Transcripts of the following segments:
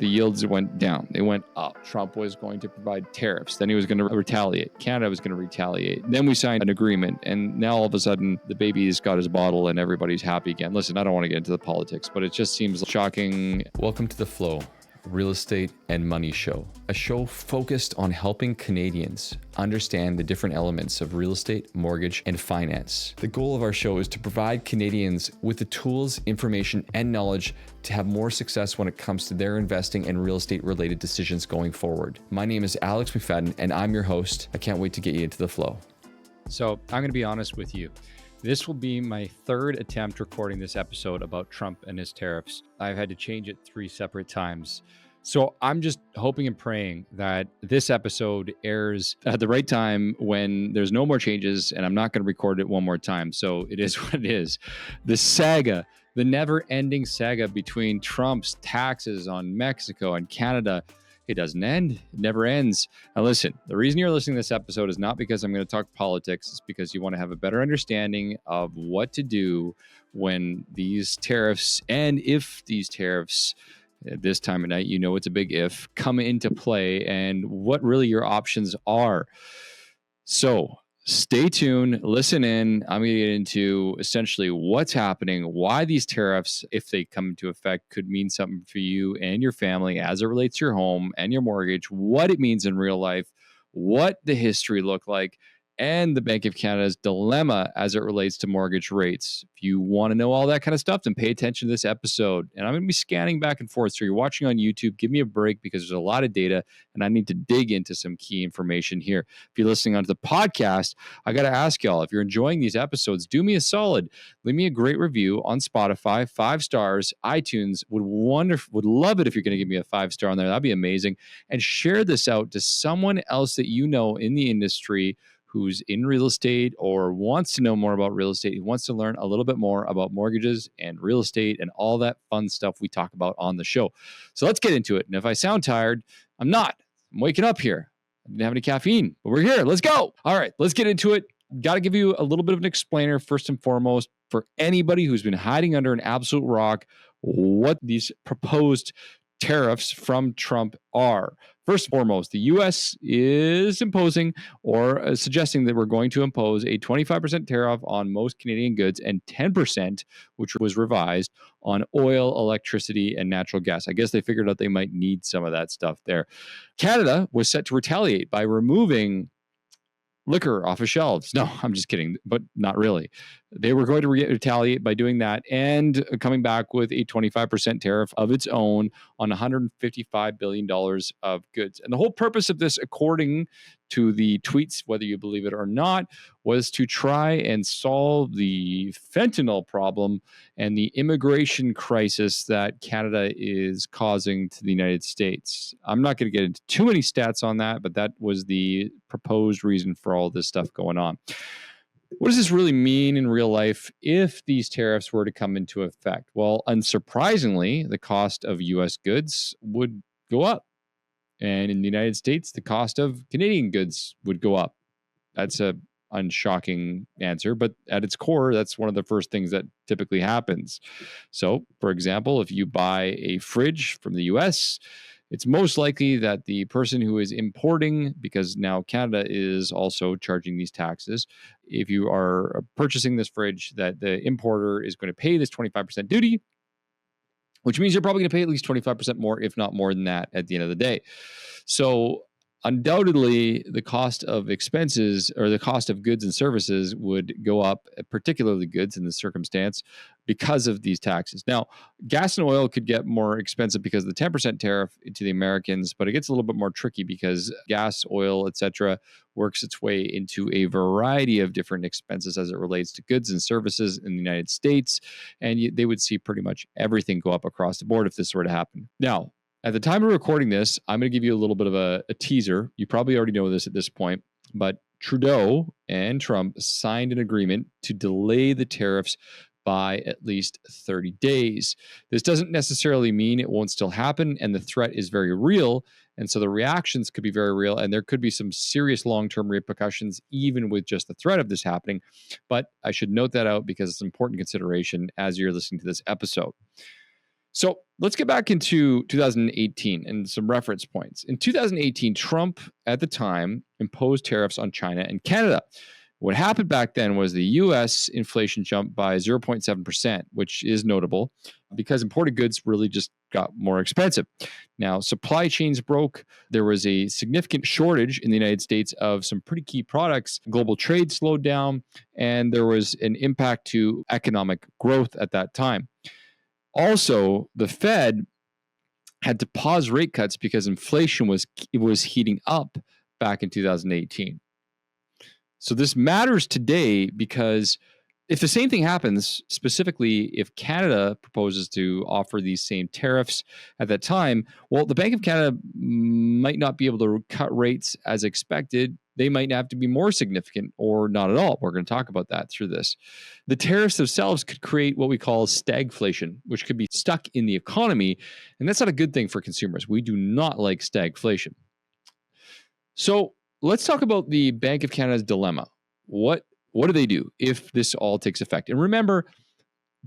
the yields went down. They went up. Trump was going to provide tariffs. Then he was going to retaliate. Canada was going to retaliate. Then we signed an agreement. And now all of a sudden, the baby's got his bottle and everybody's happy again. Listen, I don't want to get into the politics, but it just seems shocking. Welcome to The Flow, Real Estate and Money Show, a show focused on helping Canadians understand the different elements of real estate, mortgage, and finance. The goal of our show is to provide Canadians with the tools, information, and knowledge to have more success when it comes to their investing and real estate related decisions going forward. My name is Alex McFadyen, and I'm your host. I can't wait to get you into the flow. So I'm going to be honest with you. This will be my third attempt recording this episode about Trump and his tariffs. I've had to change it 3 separate times. So I'm just hoping and praying that this episode airs at the right time when there's no more changes and I'm not going to record it one more time. So it is what it is. The saga, the never-ending saga between Trump's taxes on Mexico and Canada, it doesn't end. It never ends. Now listen, the reason you're listening to this episode is not because I'm going to talk politics. It's because you want to have a better understanding of what to do when these tariffs, and if these tariffs, at this time of night, you know it's a big if, come into play and what really your options are. So stay tuned, listen in. I'm going to get into essentially what's happening, why these tariffs, if they come into effect, could mean something for you and your family as it relates to your home and your mortgage, what it means in real life, what the history looked like, and the Bank of Canada's dilemma as it relates to mortgage rates. If you want to know all that kind of stuff, then pay attention to this episode. And I'm going to be scanning back and forth. So you're watching on YouTube, give me a break because there's a lot of data and I need to dig into some key information here. If you're listening onto the podcast, I got to ask y'all, if you're enjoying these episodes, do me a solid. Leave me a great review on Spotify, 5 stars, iTunes. Would love it if you're going to give me a 5-star on there. That'd be amazing. And share this out to someone else that you know in the industry who's in real estate or wants to know more about real estate, who wants to learn a little bit more about mortgages and real estate and all that fun stuff we talk about on the show. So let's get into it. And if I sound tired, I'm not. I'm waking up here. I didn't have any caffeine, but we're here. Let's go. All right, let's get into it. Got to give you a little bit of an explainer first and foremost for anybody who's been hiding under an absolute rock, what these proposed tariffs from Trump are. First and foremost, the U.S. is imposing or suggesting that we're going to impose a 25% tariff on most Canadian goods and 10%, which was revised, on oil, electricity, and natural gas. I guess they figured out they might need some of that stuff there. Canada was set to retaliate by removing liquor off of shelves. No, I'm just kidding, but not really. They were going to retaliate by doing that and coming back with a 25% tariff of its own on $155 billion of goods. And the whole purpose of this, according to the tweets, whether you believe it or not, was to try and solve the fentanyl problem and the immigration crisis that Canada is causing to the United States. I'm not going to get into too many stats on that, but that was the proposed reason for all this stuff going on. What does this really mean in real life if these tariffs were to come into effect? Well, unsurprisingly, the cost of U.S. goods would go up. And in the United States, the cost of Canadian goods would go up. That's a unshocking answer, but at its core, that's one of the first things that typically happens. So, for example, if you buy a fridge from the US, it's most likely that the person who is importing, because now Canada is also charging these taxes, if you are purchasing this fridge, that the importer is going to pay this 25% duty, which means you're probably going to pay at least 25% more, if not more than that, at the end of the day. So undoubtedly, the cost of expenses or the cost of goods and services would go up, particularly goods in this circumstance, because of these taxes. Now, gas and oil could get more expensive because of the 10% tariff to the Americans, but it gets a little bit more tricky because gas, oil, etc., works its way into a variety of different expenses as it relates to goods and services in the United States, and they would see pretty much everything go up across the board if this were to happen. Now, at the time of recording this, I'm going to give you a little bit of a teaser. You probably already know this at this point, but Trudeau and Trump signed an agreement to delay the tariffs by at least 30 days. This doesn't necessarily mean it won't still happen, and the threat is very real, and so the reactions could be very real, and there could be some serious long-term repercussions even with just the threat of this happening. But I should note that out because it's an important consideration as you're listening to this episode. So let's get back into 2018 and some reference points. In 2018, Trump at the time imposed tariffs on China and Canada. What happened back then was the US inflation jumped by 0.7%, which is notable because imported goods really just got more expensive. Now, supply chains broke. There was a significant shortage in the United States of some pretty key products. Global trade slowed down, and there was an impact to economic growth at that time. Also, the Fed had to pause rate cuts because inflation was heating up back in 2018. So this matters today because if the same thing happens, specifically if Canada proposes to offer these same tariffs at that time, well, the Bank of Canada might not be able to cut rates as expected. They might have to be more significant or not at all. We're going to talk about that through this. The tariffs themselves could create what we call stagflation, which could be stuck in the economy. And that's not a good thing for consumers. We do not like stagflation. So let's talk about the Bank of Canada's dilemma. What do they do if this all takes effect? And remember,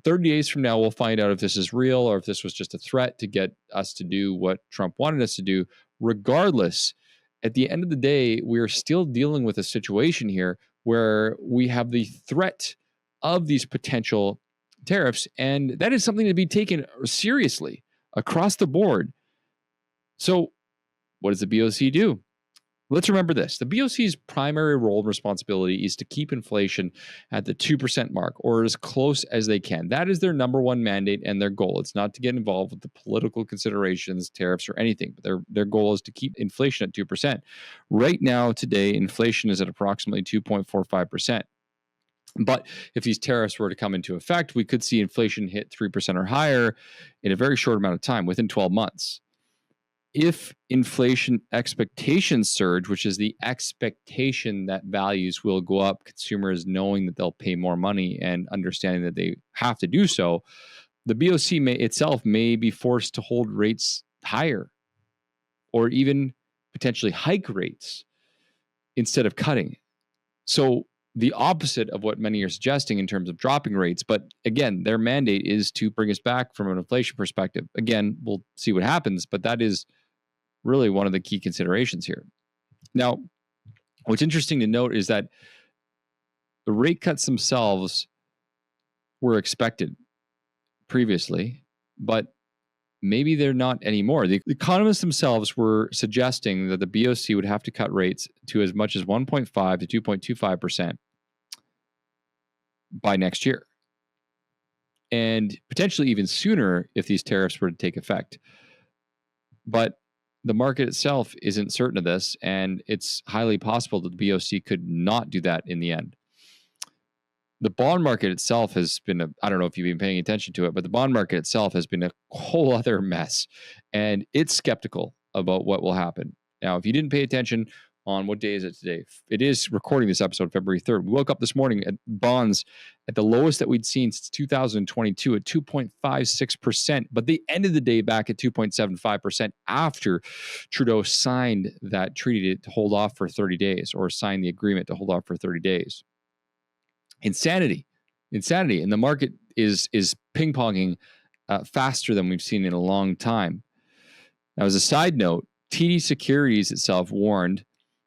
30 days from now, we'll find out if this is real or if this was just a threat to get us to do what Trump wanted us to do. Regardless, at the end of the day, we're still dealing with a situation here where we have the threat of these potential tariffs, and that is something to be taken seriously across the board. So what does the BOC do? Let's remember this. The BOC's primary role and responsibility is to keep inflation at the 2% mark or as close as they can. That is their number one mandate and their goal. It's not to get involved with the political considerations, tariffs, or anything. But their goal is to keep inflation at 2%. Right now, today, inflation is at approximately 2.45%. But if these tariffs were to come into effect, we could see inflation hit 3% or higher in a very short amount of time, within 12 months. If inflation expectations surge, which is the expectation that values will go up, consumers knowing that they'll pay more money and understanding that they have to do so, the BOC may be forced to hold rates higher or even potentially hike rates instead of cutting. So the opposite of what many are suggesting in terms of dropping rates. But again, their mandate is to bring us back from an inflation perspective. Again, we'll see what happens, but that is really one of the key considerations here. Now, what's interesting to note is that the rate cuts themselves were expected previously, but maybe they're not anymore. The economists themselves were suggesting that the BOC would have to cut rates to as much as 1.5 to 2.25% by next year, and potentially even sooner if these tariffs were to take effect. But the market itself isn't certain of this, and it's highly possible that the BOC could not do that in the end. The bond market itself has been I don't know if you've been paying attention to it, but the bond market itself has been a whole other mess, and it's skeptical about what will happen. Now, if you didn't pay attention on what day is it today? It is recording this episode February 3rd. We woke up this morning at bonds at the lowest that we'd seen since 2022 at 2.56%, but they ended the day back at 2.75% after Trudeau signed that treaty to hold off for 30 days or signed the agreement to hold off for 30 days. Insanity. And the market is ping-ponging faster than we've seen in a long time. Now, as a side note, TD Securities itself warned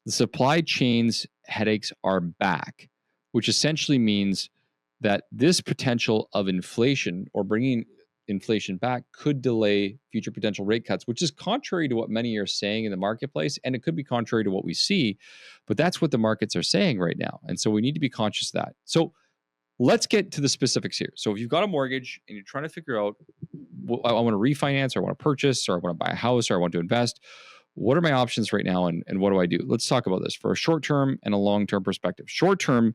the supply chains headaches are back, which essentially means that this potential of inflation or bringing inflation back could delay future potential rate cuts, which is contrary to what many are saying in the marketplace, and it could be contrary to what we see, but that's what the markets are saying right now. And so we need to be conscious of that. So let's get to the specifics here. So if you've got a mortgage and you're trying to figure out, I want to refinance, or I want to purchase, or I want to buy a house, or I want to invest, what are my options right now, and what do I do? Let's talk about this for a short-term and a long-term perspective. Short-term,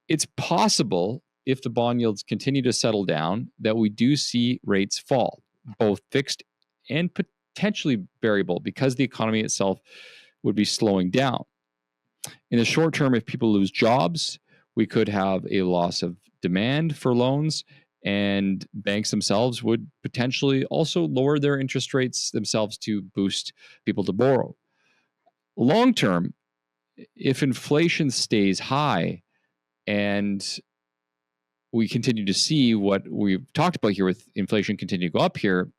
it's possible if the bond yields continue to settle down that we do see rates fall, both fixed and potentially variable, because the economy itself would be slowing down. In the short term, if people lose jobs, we could have a loss of demand for loans, and banks themselves would potentially also lower their interest rates themselves to boost people to borrow. Long term, if inflation stays high and we continue to see what we've talked about here with inflation continue to go up here,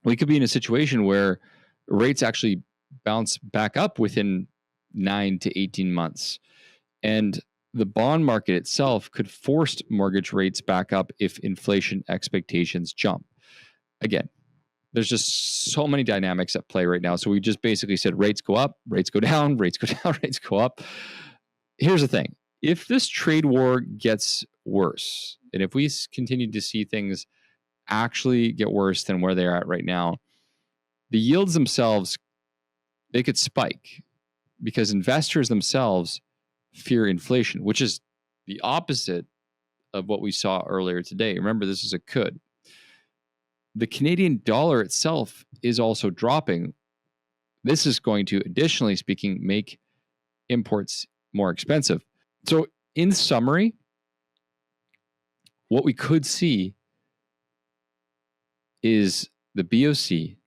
we could be in a situation where rates actually bounce back up within 9 to 18 months. And the bond market itself could force mortgage rates back up if inflation expectations jump. Again, there's just so many dynamics at play right now. So we just basically said rates go up, rates go down, rates go down, rates go up. Here's the thing. If this trade war gets worse, and if we continue to see things actually get worse than where they're at right now, the yields themselves, they could spike because investors themselves fear inflation, which is the opposite of what we saw earlier today. Remember, this is a could. The Canadian dollar itself is also dropping. This is going to, additionally speaking, make imports more expensive. So in summary, what we could see is the BOC,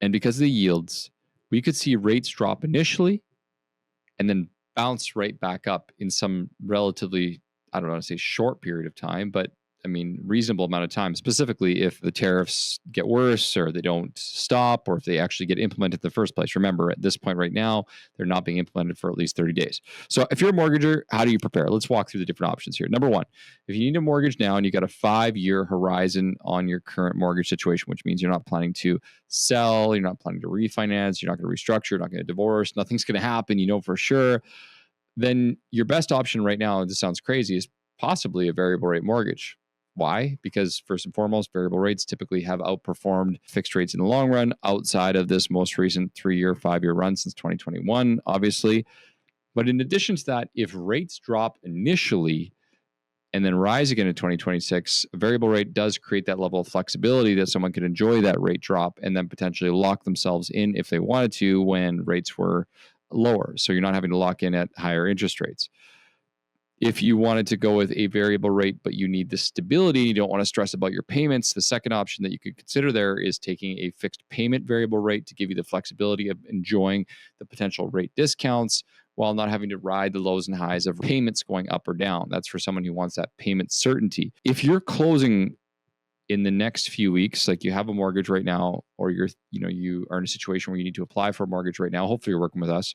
and because of the yields, we could see rates drop initially and then bounce right back up in some relatively, I don't want to say short period of time, but I mean, reasonable amount of time, specifically if the tariffs get worse or they don't stop or if they actually get implemented in the first place. Remember, at this point right now, they're not being implemented for at least 30 days. So if you're a mortgager, how do you prepare? Let's walk through the different options here. Number one, if you need a mortgage now and you got a 5-year horizon on your current mortgage situation, which means you're not planning to sell, you're not planning to refinance, you're not going to restructure, you're not going to divorce, nothing's going to happen, you know for sure, then your best option right now, and this sounds crazy, is possibly a variable rate mortgage. Why? Because first and foremost, variable rates typically have outperformed fixed rates in the long run outside of this most recent 3-year, 5-year run since 2021, obviously. But in addition to that, if rates drop initially and then rise again in 2026, a variable rate does create that level of flexibility that someone can enjoy that rate drop and then potentially lock themselves in if they wanted to when rates were lower. So you're not having to lock in at higher interest rates. If you wanted to go with a variable rate, but you need the stability, you don't want to stress about your payments, the second option that you could consider there is taking a fixed payment variable rate to give you the flexibility of enjoying the potential rate discounts while not having to ride the lows and highs of payments going up or down. That's for someone who wants that payment certainty. If you're closing in the next few weeks, like you have a mortgage right now, or you are in a situation where you need to apply for a mortgage right now, hopefully you're working with us,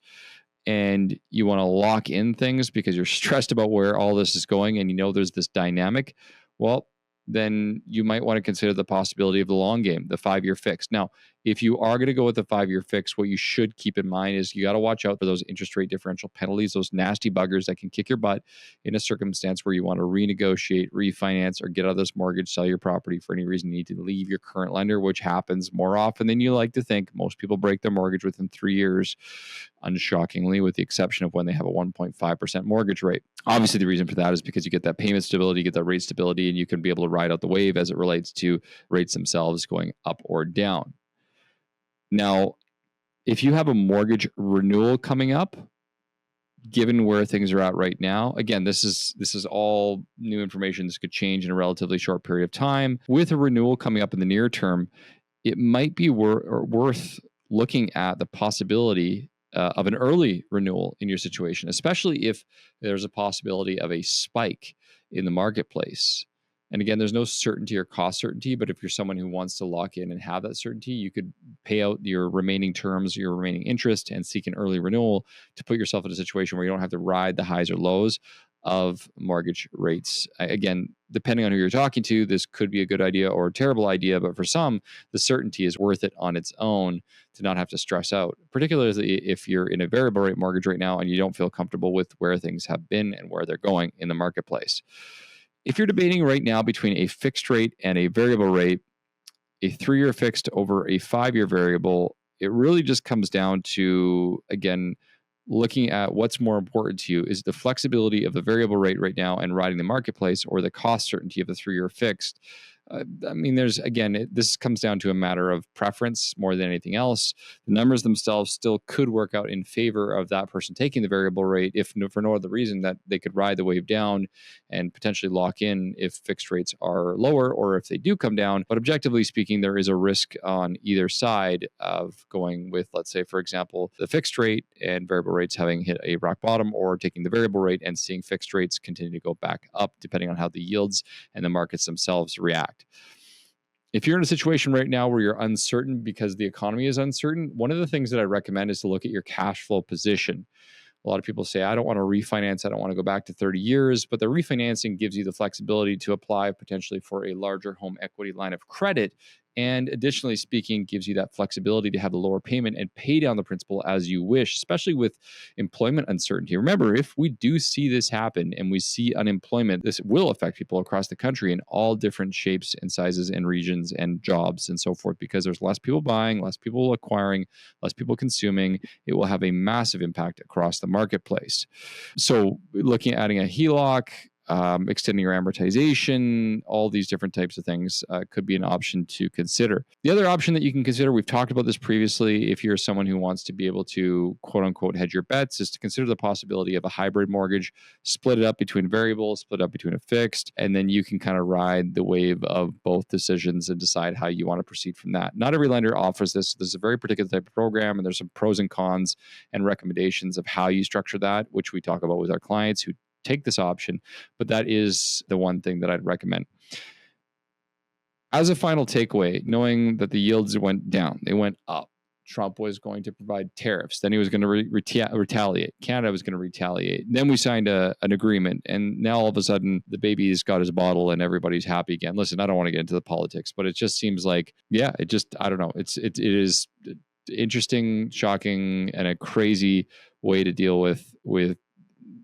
and you want to lock in things because you're stressed about where all this is going and you know there's this dynamic, well, then you might want to consider the possibility of the long game, the 5-year fix. Now, if you are going to go with the 5-year fix, what you should keep in mind is you got to watch out for those interest rate differential penalties, those nasty buggers that can kick your butt in a circumstance where you want to renegotiate, refinance, or get out of this mortgage, sell your property for any reason. You need to leave your current lender, which happens more often than you like to think. Most people break their mortgage within 3 years, unshockingly, with the exception of when they have a 1.5% mortgage rate. Obviously, the reason for that is because you get that payment stability, you get that rate stability, and you can be able to ride out the wave as it relates to rates themselves going up or down. Now, if you have a mortgage renewal coming up, given where things are at right now, again, this is all new information. This could change in a relatively short period of time. With a renewal coming up in the near term, it might be worth looking at the possibility of an early renewal in your situation, especially if there's a possibility of a spike in the marketplace. And again, there's no certainty or cost certainty, but if you're someone who wants to lock in and have that certainty, you could pay out your remaining terms, your remaining interest, and seek an early renewal to put yourself in a situation where you don't have to ride the highs or lows of mortgage rates. Again, depending on who you're talking to, this could be a good idea or a terrible idea, but for some, the certainty is worth it on its own to not have to stress out, particularly if you're in a variable rate mortgage right now and you don't feel comfortable with where things have been and where they're going in the marketplace. If you're debating right now between a fixed rate and a variable rate, a 3-year fixed over a 5-year variable, it really just comes down to, again, looking at what's more important to you. Is the flexibility of the variable rate right now and riding the marketplace, or the cost certainty of the 3-year fixed? I mean, this comes down to a matter of preference more than anything else. The numbers themselves still could work out in favor of that person taking the variable rate, if for no other reason that they could ride the wave down and potentially lock in if fixed rates are lower or if they do come down. But objectively speaking, there is a risk on either side of going with, let's say, for example, the fixed rate and variable rates having hit a rock bottom, or taking the variable rate and seeing fixed rates continue to go back up, depending on how the yields and the markets themselves react. If you're in a situation right now where you're uncertain because the economy is uncertain, one of the things that I recommend is to look at your cash flow position. A lot of people say, I don't want to refinance. I don't want to go back to 30 years. But the refinancing gives you the flexibility to apply potentially for a larger home equity line of credit. And additionally speaking, gives you that flexibility to have a lower payment and pay down the principal as you wish, especially with employment uncertainty. Remember, if we do see this happen and we see unemployment, this will affect people across the country in all different shapes and sizes and regions and jobs and so forth, because there's less people buying, less people acquiring, less people consuming. It will have a massive impact across the marketplace. So looking at adding a HELOC, extending your amortization, all these different types of things could be an option to consider. The other option that you can consider, we've talked about this previously, if you're someone who wants to be able to quote unquote hedge your bets, is to consider the possibility of a hybrid mortgage, split it up between variables, split up between a fixed, and then you can kind of ride the wave of both decisions and decide how you want to proceed from that. Not every lender offers this. This is a very particular type of program, and there's some pros and cons and recommendations of how you structure that, which we talk about with our clients who take this option, but that is the one thing that I'd recommend. As a final takeaway, knowing that the yields went down, they went up. Trump was going to provide tariffs. Then he was going to retaliate. Canada was going to retaliate. Then we signed an agreement, and now all of a sudden the baby's got his bottle and everybody's happy again. Listen, I don't want to get into the politics, but it just seems like, I don't know. It is interesting, shocking, and a crazy way to deal with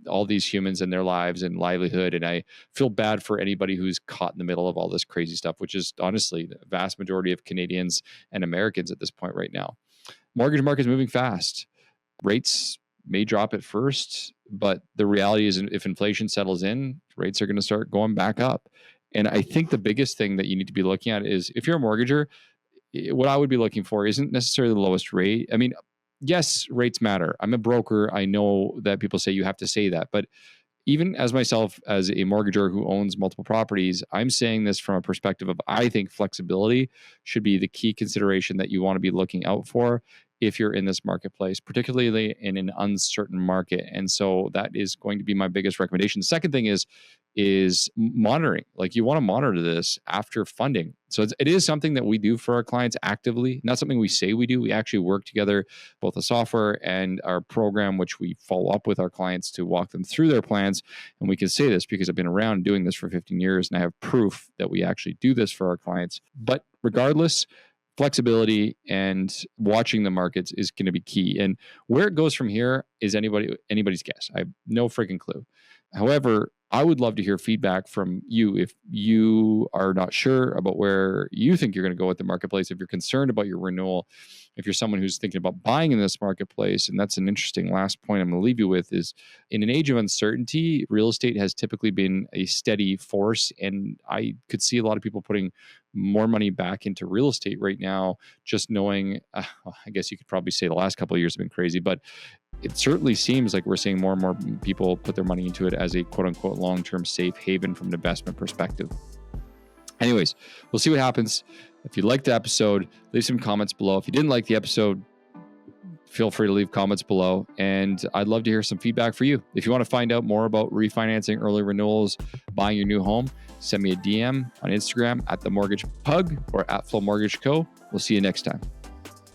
all these humans and their lives and livelihood. And I feel bad for anybody who's caught in the middle of all this crazy stuff, which is honestly the vast majority of Canadians and Americans at this point right now. Mortgage market is moving fast. Rates may drop at first, but the reality is if inflation settles in, rates are going to start going back up. And I think the biggest thing that you need to be looking at is, if you're a mortgager, what I would be looking for isn't necessarily the lowest rate. I mean, yes, rates matter. I'm a broker. I know that people say you have to say that, but even as myself, as a mortgager who owns multiple properties, I'm saying this from a perspective of, I think flexibility should be the key consideration that you want to be looking out for if you're in this marketplace, particularly in an uncertain market. And so that is going to be my biggest recommendation. The second thing is monitoring. Like, you want to monitor this after funding. So it is something that we do for our clients actively, not something we say we do. We actually work together, both the software and our program, which we follow up with our clients to walk them through their plans. And we can say this because I've been around doing this for 15 years and I have proof that we actually do this for our clients. But regardless, flexibility and watching the markets is going to be key. And where it goes from here is anybody's guess. I have no freaking clue. However, I would love to hear feedback from you if you are not sure about where you think you're going to go with the marketplace, if you're concerned about your renewal, if you're someone who's thinking about buying in this marketplace. And that's an interesting last point I'm going to leave you with is, in an age of uncertainty, real estate has typically been a steady force. And I could see a lot of people putting more money back into real estate right now, just knowing, I guess you could probably say the last couple of years have been crazy, but it certainly seems like we're seeing more and more people put their money into it as a quote unquote long-term safe haven from an investment perspective. Anyways, we'll see what happens. If you liked the episode, leave some comments below. If you didn't like the episode, feel free to leave comments below. And I'd love to hear some feedback for you. If you want to find out more about refinancing, early renewals, buying your new home, send me a DM on Instagram at The Mortgage Pug or at Flow Mortgage Co. We'll see you next time.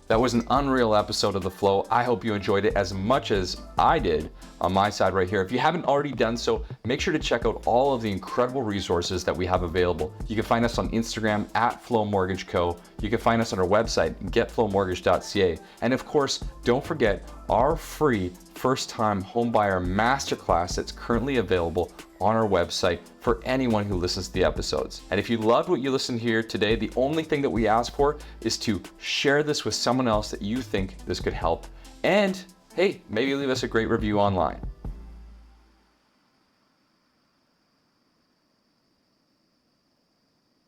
That was an unreal episode of The Flow. I hope you enjoyed it as much as I did on my side right here. If you haven't already done so, make sure to check out all of the incredible resources that we have available. You can find us on Instagram at Flow Mortgage Co. You can find us on our website, getflowmortgage.ca. And of course, don't forget our free first-time homebuyer masterclass that's currently available on our website for anyone who listens to the episodes. And if you loved what you listened here today, the only thing that we ask for is to share this with someone else that you think this could help. And hey, maybe leave us a great review online.